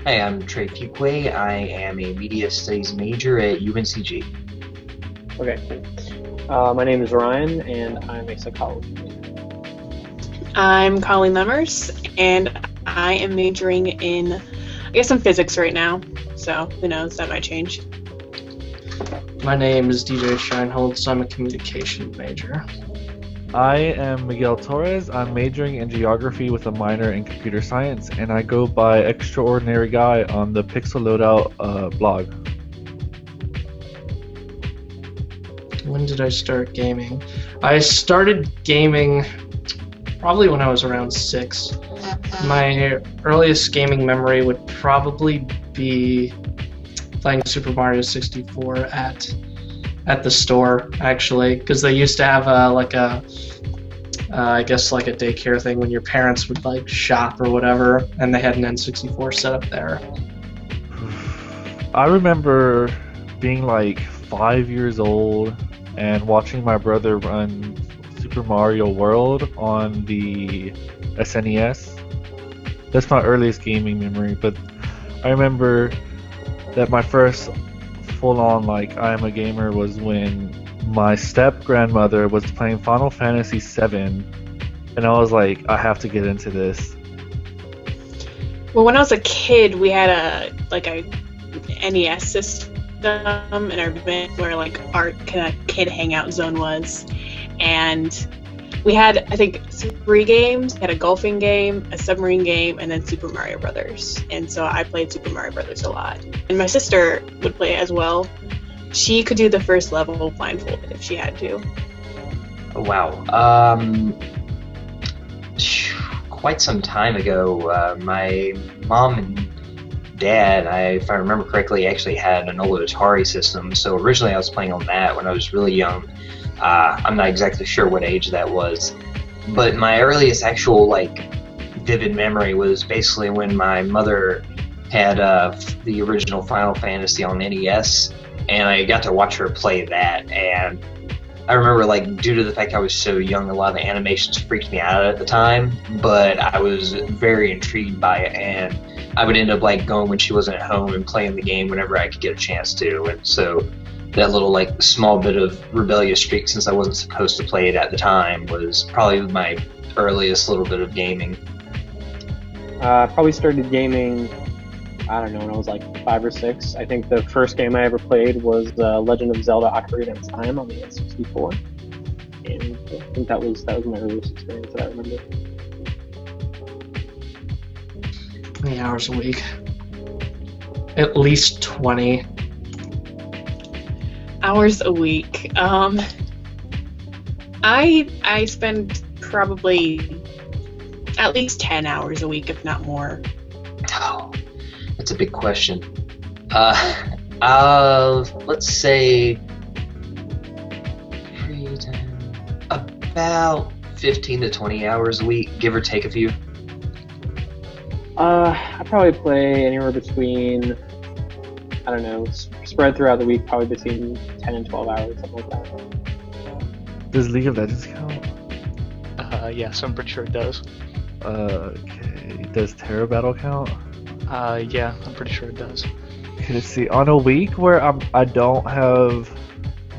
Hi, I'm Trey Fuquay. I am a media studies major at UNCG. Okay, cool. My name is Ryan, and I'm a psychology major. I'm Colleen Lemers, and I am majoring in, I guess, some physics right now. So who knows? That might change. My name is DJ Scheinholz. I'm a communication major. I am Miguel Torres. I'm majoring in geography with a minor in computer science, and I go by Extraordinary Guy on the Pixel Loadout blog. When did I start gaming? I started gaming probably when I was around 6. My earliest gaming memory would probably be playing Super Mario 64 at the store, actually, because they used to have I guess like a daycare thing when your parents would like shop or whatever, and they had an N64 set up there. I remember being like 5 years old and watching my brother run Super Mario World on the SNES. That's my earliest gaming memory, but I remember that my first full-on like I am a gamer was when my step-grandmother was playing Final Fantasy VII, and I was like, I have to get into this. Well, when I was a kid, we had a NES system, and I remember where like our kind of kid hangout zone was, and we had, I think, 3 games. We had a golfing game, a submarine game, and then Super Mario Brothers. And so I played Super Mario Brothers a lot. And my sister would play it as well. She could do the first level blindfolded if she had to. Oh, wow. Quite some time ago, my mom and dad, if I remember correctly, actually had an old Atari system. So originally I was playing on that when I was really young. I'm not exactly sure what age that was, but my earliest actual vivid memory was basically when my mother had the original Final Fantasy on NES, and I got to watch her play that. And I remember, due to the fact I was so young, a lot of the animations freaked me out at the time, but I was very intrigued by it, and I would end up going when she wasn't at home and playing the game whenever I could get a chance to. And so that little small bit of rebellious streak, since I wasn't supposed to play it at the time, was probably my earliest little bit of gaming. I probably started gaming, I don't know, when I was 5 or 6. I think the first game I ever played was Legend of Zelda: Ocarina of Time on the N64, and I think that was my earliest experience that I remember. How many hours a week? At least 20. Hours a week. I spend probably at least 10 hours a week, if not more. Oh, that's a big question. Let's say free time, about 15 to 20 hours a week, give or take a few. I probably play anywhere between, I don't know, spread throughout the week, probably between 10 and 12 hours, something like that. Does League of Legends count? Yes, I'm pretty sure it does. Okay. Does Terra Battle count? Yeah, I'm pretty sure it does. Okay, let's see. On a week where I don't have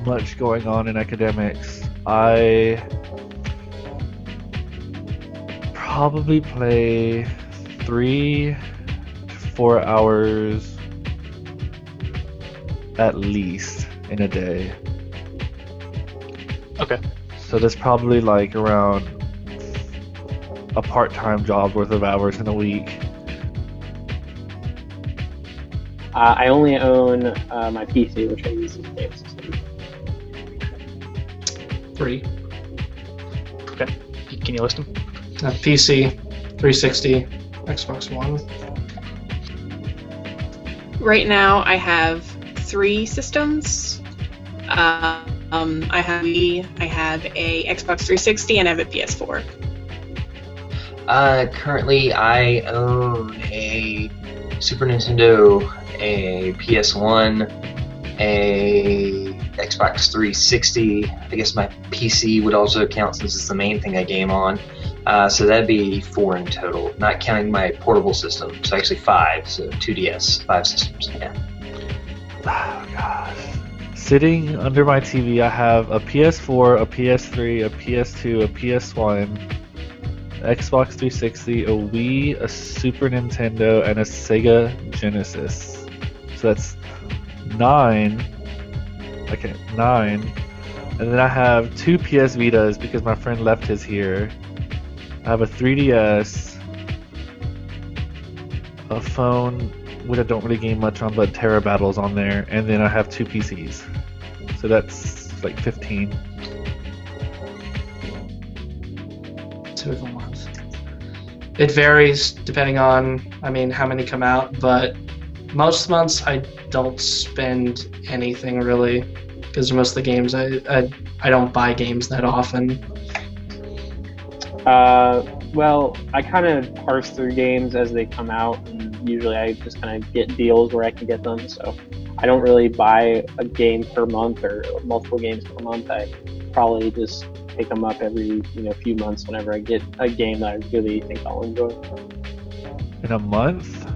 much going on in academics, I probably play 3 to 4 hours at least in a day. Okay. So that's probably around a part-time job worth of hours in a week. I only own my PC, which I use as a game system. 3. Okay. Can you list them? PC, 360, Xbox One. Right now, I have 3 systems. I have Wii, I have a Xbox 360, and I have a PS4. Currently, I own a Super Nintendo, a PS1, a Xbox 360. I guess my PC would also count since it's the main thing I game on. So that'd be 4 in total, not counting my portable system. So actually 5. So 2DS, 5 systems. Yeah. Oh gosh. Sitting under my TV, I have a PS4, a PS3, a PS2, a PS1, Xbox 360, a Wii, a Super Nintendo, and a Sega Genesis. So that's 9. Okay, 9. And then I have 2 PS Vitas because my friend left his here. I have a 3DS, a phone, which I don't really game much on, but Terra Battle's on there, and then I have 2 PCs. So that's like 15. 2 of a month. It varies depending on, how many come out, but most months I don't spend anything really, because most of the games I don't buy games that often. Well, I kind of parse through games as they come out, and usually I just kind of get deals where I can get them. So I don't really buy a game per month or multiple games per month. I probably just pick them up every few months whenever I get a game that I really think I'll enjoy. In a month?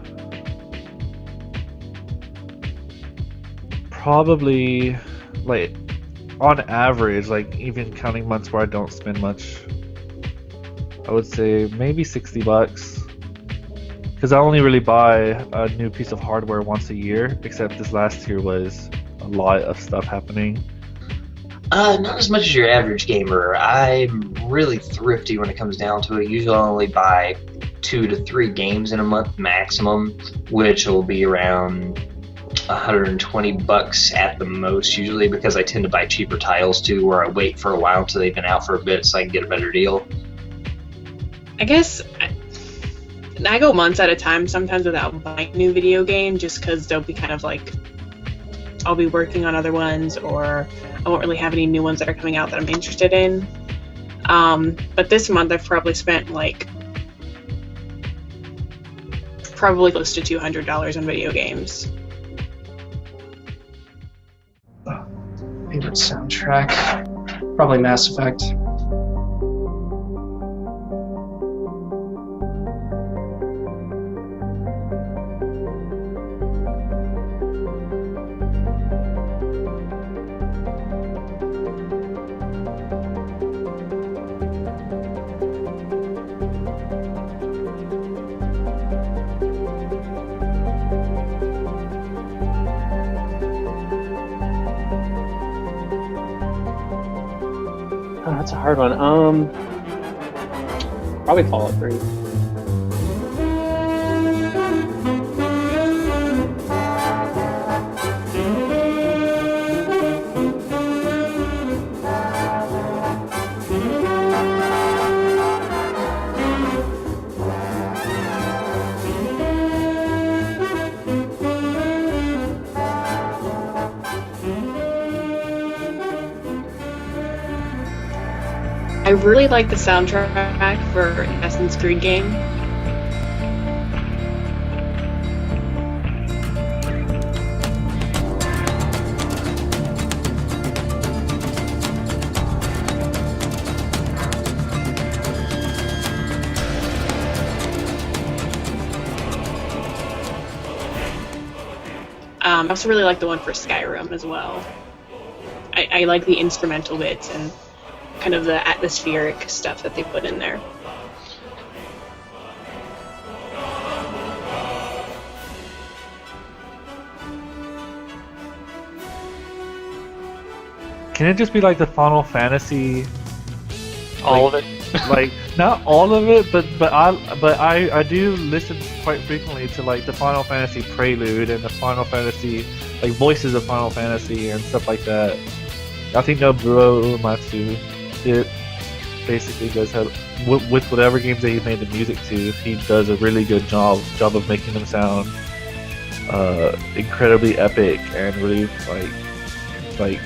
Probably, like, on average, like, even counting months where I don't spend much, I would say maybe $60. Because I only really buy a new piece of hardware once a year, except this last year was a lot of stuff happening. Not as much as your average gamer. I'm really thrifty when it comes down to it. Usually I only buy 2 to 3 games in a month maximum, which will be around $120 at the most usually, because I tend to buy cheaper titles too, where I wait for a while until they've been out for a bit so I can get a better deal. I guess I go months at a time sometimes without buying a new video game, just because they'll be kind of like I'll be working on other ones, or I won't really have any new ones that are coming out that I'm interested in. But this month I've probably spent probably close to $200 on video games. Favorite soundtrack? Probably Mass Effect. Oh, that's a hard one. Probably Fallout 3. I really like the soundtrack for an Assassin's Creed game. I also really like the one for Skyrim as well. I like the instrumental bits and kind of the atmospheric stuff that they put in there. Can it just be like the Final Fantasy? All of it? Like, not all of it, but I do listen quite frequently to like the Final Fantasy Prelude and the Final Fantasy, like voices of Final Fantasy and stuff like that. I think Nobuo Uematsu, it basically does have, with whatever games that he made the music to, he does a really good job of making them sound incredibly epic and really like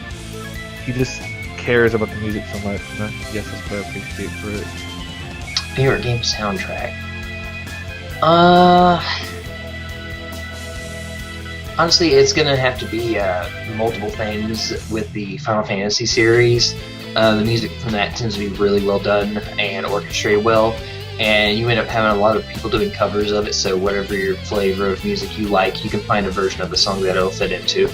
he just cares about the music so much, and I guess that's what I appreciate for it. Favorite game soundtrack? Honestly, it's going to have to be multiple things with the Final Fantasy series. The music from that tends to be really well done and orchestrated well, and you end up having a lot of people doing covers of it, so whatever your flavor of music you like, you can find a version of the song that it'll fit into.